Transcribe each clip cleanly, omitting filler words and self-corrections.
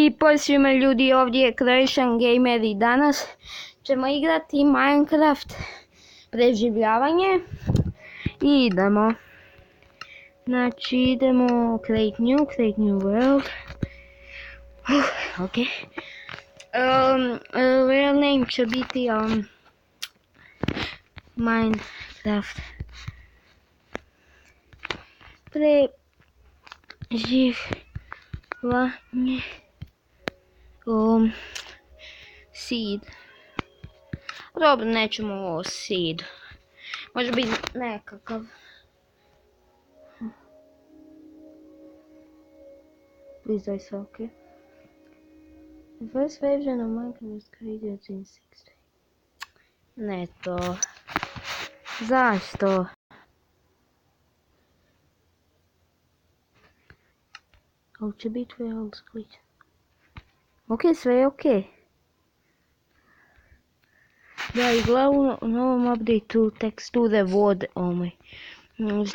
I pozdrav svima ljudi, ovdje je Croatian Gamer i danas ćemo igrati Minecraft preživljavanje i idemo. Znači idemo create new world. Ok. Real name će biti Minecraft preživljavanje. Seed. Dobro, nećemo ovo seed. Može biti nekakav. Please die sve, ok. The first version of Minecraft was created in 60. Ne to. Zašto? Ovo će biti real split. Ok, sve je ok. Da, i glavno u novom updateu teksture vode,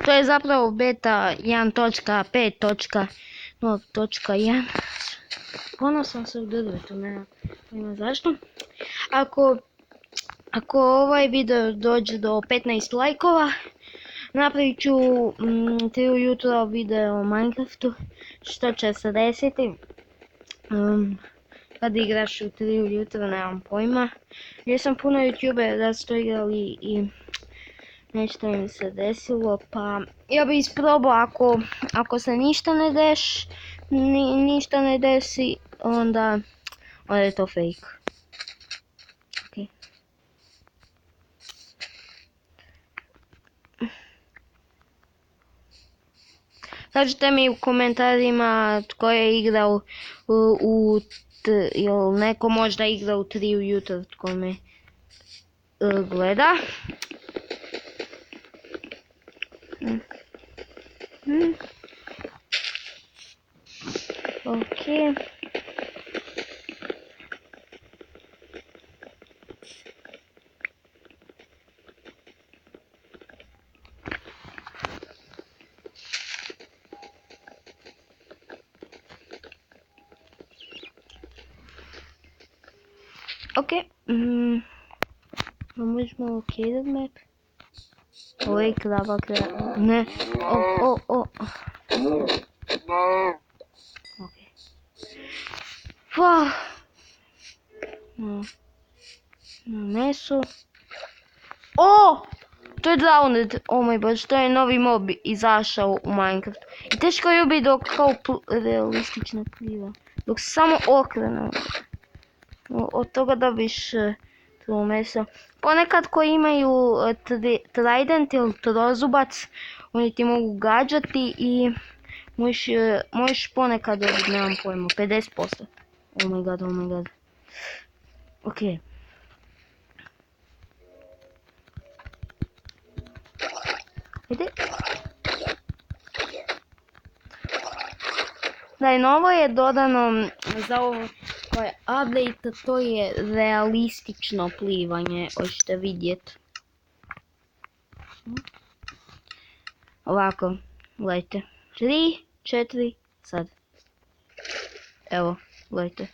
to je zapravo beta 1.5.0.1. Ponosan se u drvetu, nema pojma zašto. Ako ovaj video dođe do 15 lajkova, napravit ću 3 ujutro video o Minecraftu, što će se desiti. Kad igraš u 3 ujutro, nemam pojma. Gdje sam puno youtubera da su to igrali i nešto im se desilo, pa ja bi isprobao ako se ništa ne desi, onda je to fake. Okay. Kažite mi u komentarima tko je igrao jel neko možda igra u 3 ujutro tko me gleda. Ok. Ok, možemo located map. Ovo je krava, ne, ok. Meso. To je drowned, oh my god, to je novi mob izašao u Minecraftu. I teško je ubiti dok kao realistično pliva, dok se samo okrene. Od toga dobiš to meso. Ponekad koji imaju trident ili trozubac, oni ti mogu gađati i možeš ponekad dobiti, nemam pojma, 50%. Oh my god. Ok. Ajde. Da, i novo je dodano za ovo update, to je realistično plivanje, hoćete vidjeti. Ovako, gledajte. 3, 4, sad. Evo, gledajte.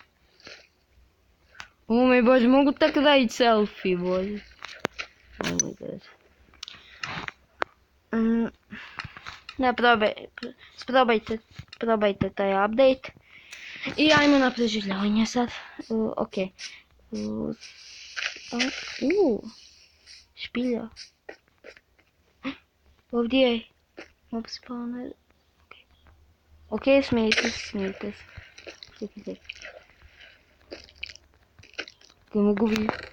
Oh my bože, mogu tako raditi selfie, bože. Oh my god. Da, probajte taj update. I ajmo na preživljavanje sad. Ok. Špilja. Ovdje je mob spawner. Ok, smijete se. Ok, mogu vidjeti.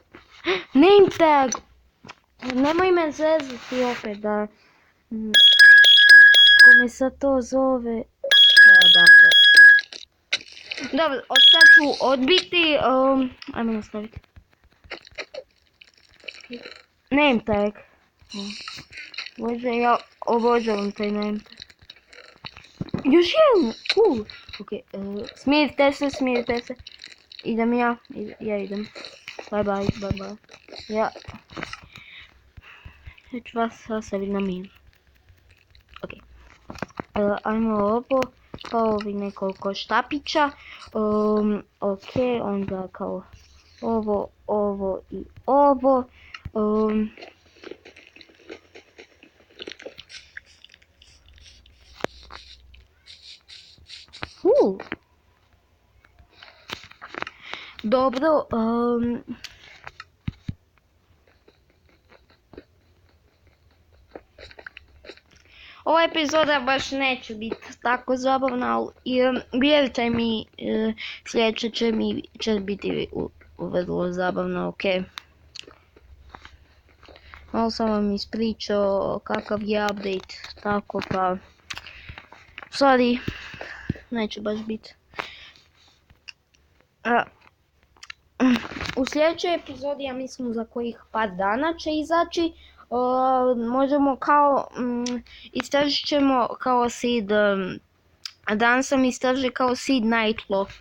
Name tag! Nemoj me zezati opet da... Ko me sad to zove... Dobro, od sad ću odbiti, ajmo nastaviti. Name tag. Bože, ja obožavam taj name tag. Još jedan, cool. Ok, smirite se. Idem ja idem. Bye. Ja ću vas ostaviti na miru. Ok, ajmo ovo. pa ovi nekoliko štapića. Ok, onda kao ovo i ovo. Dobro, ova epizoda baš neće biti tako zabavna, ali vjerujte mi, sljedeće će biti vrlo zabavno, ok. Malo sam vam ispričao kakav je update, tako pa... Sorry, neće baš biti. U sljedećoj epizodi, ja mislim za kojih par dana će izaći, možemo kao, istražit ćemo kao seed, danas sam istražio kao seed Nightlock.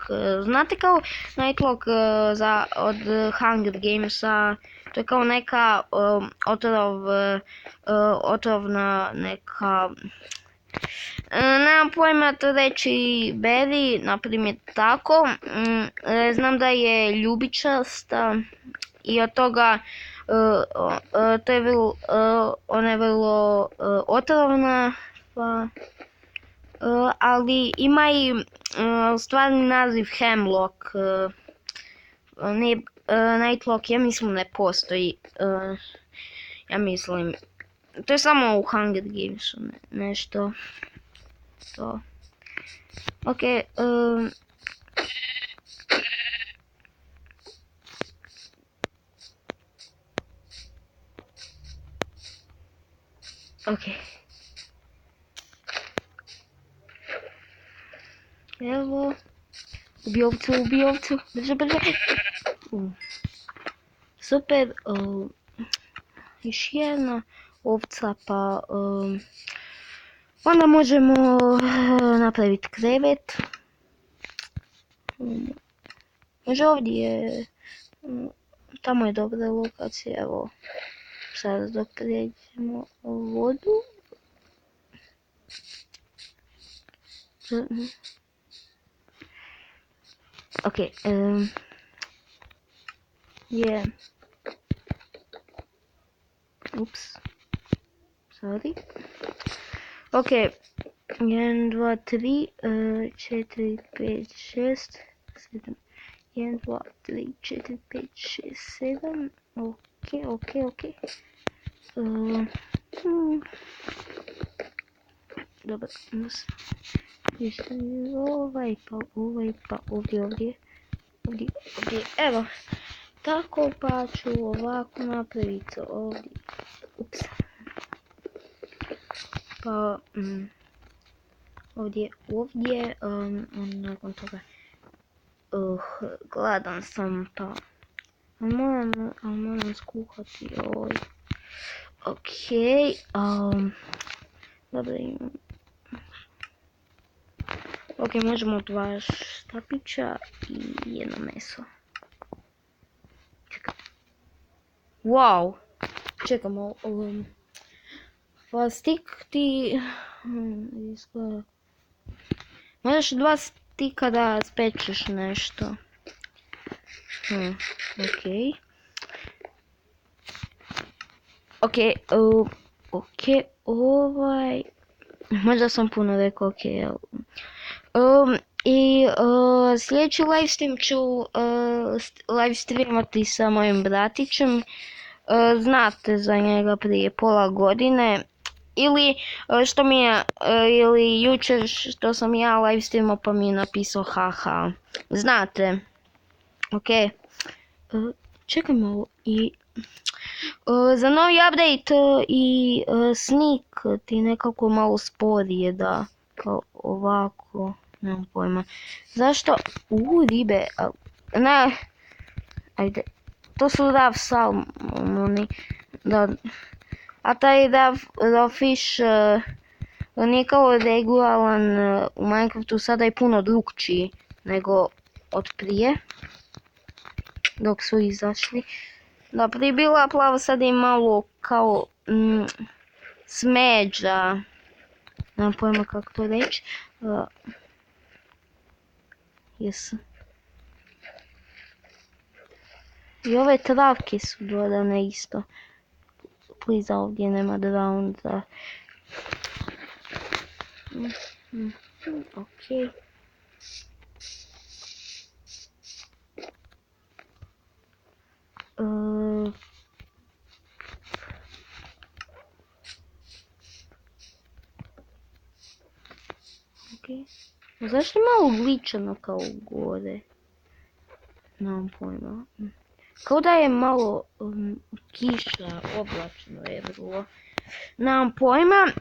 Znate kao Nightlock od Hunger Gamesa, to je kao neka otrovna neka... Nemam pojma to reći berry, naprimjer tako. Znam da je ljubičasta i od toga to je ona je vrlo otrovna, pa, ali ima i stvarni naziv Hemlock. Nightlock ja mislim ne postoji. Ja mislim, to je samo u Hunger Gamesu nešto. To. Ok. Ok. Evo. Ubi ovcu. Brže. Super. Još jedna ovca, pa... onda možemo napraviti krevet. Može ovdje, tamo je dobra lokacija, evo. Sad dok pređemo vodu. Ok, ups, sorry. Ok, 1, 2, 3, 4, 5, 6, 7. 1, 2, 3, 4, 5, 6, 7. Ok. Dobro, ovaj pa ovdje. Evo, tako pa ću ovako napraviti ovdje. Ups. Pa, ovdje, nakon toga, gladan sam, pa, moram skuhati ovdje. Ok, dobro imam. Ok, možemo 2 štapića i 1 meso. Čekaj. Wow! Čekamo, pa stik ti... izgleda... Možeš 2 stika da spečeš nešto. Ok, ovaj... Možda sam puno rekao, ok. I sljedeći livestream ću livestreamati sa mojim bratićem. Znate za njega prije pola godine. Ili što mi je, ili jučer što sam ja livestreamao pa mi je napisao haha. Znate. Ok. Čekajmo i... za novi update i sneak ti nekako malo sporije da kao ovako, nemam pojma. Zašto? Ribe, ne, ajde, to su raw salmoni, da, a taj raw fish nije kao regularan u Minecraftu, sada je puno drukčiji nego od prije, dok su izašli. Da, prije bila plava, sada je malo kao smeđa, nemam pojma kako to reći. Jesu. I ove travke su dodane isto. Please, ovdje nema drownza. Okej. Okej. Zašto je malo ugličano kao gore? Nemam pojma. Kao da je malo kiša, oblačno je vrlo. Nemam pojma.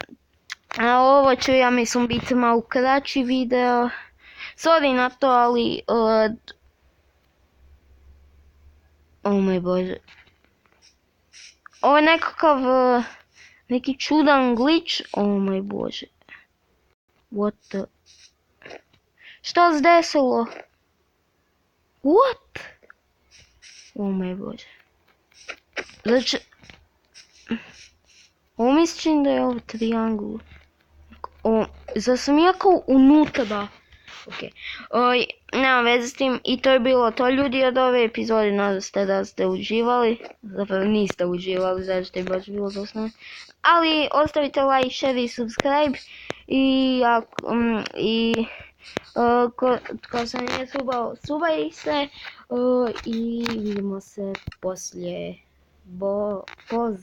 A ovo će, ja mislim, biti malo kraći video. Sorry na to, ali... oh moj bože. Ovo je nekakav... neki čudan glitch. Oh moj bože. What the... Što se desilo? What? Oh moj bože. Znači... ovo mi se čini da je ovo triangul. Zar sam ja kao unutra? Okej. Nema veze s tim. I to je bilo to, ljudi, od ove epizode. Nadam se da ste uživali. Zapravo niste uživali, zato što je baš bilo dosta. Ali ostavite like, share i subscribe. Ko sam nije subaj se. I vidimo se poslije. Poz.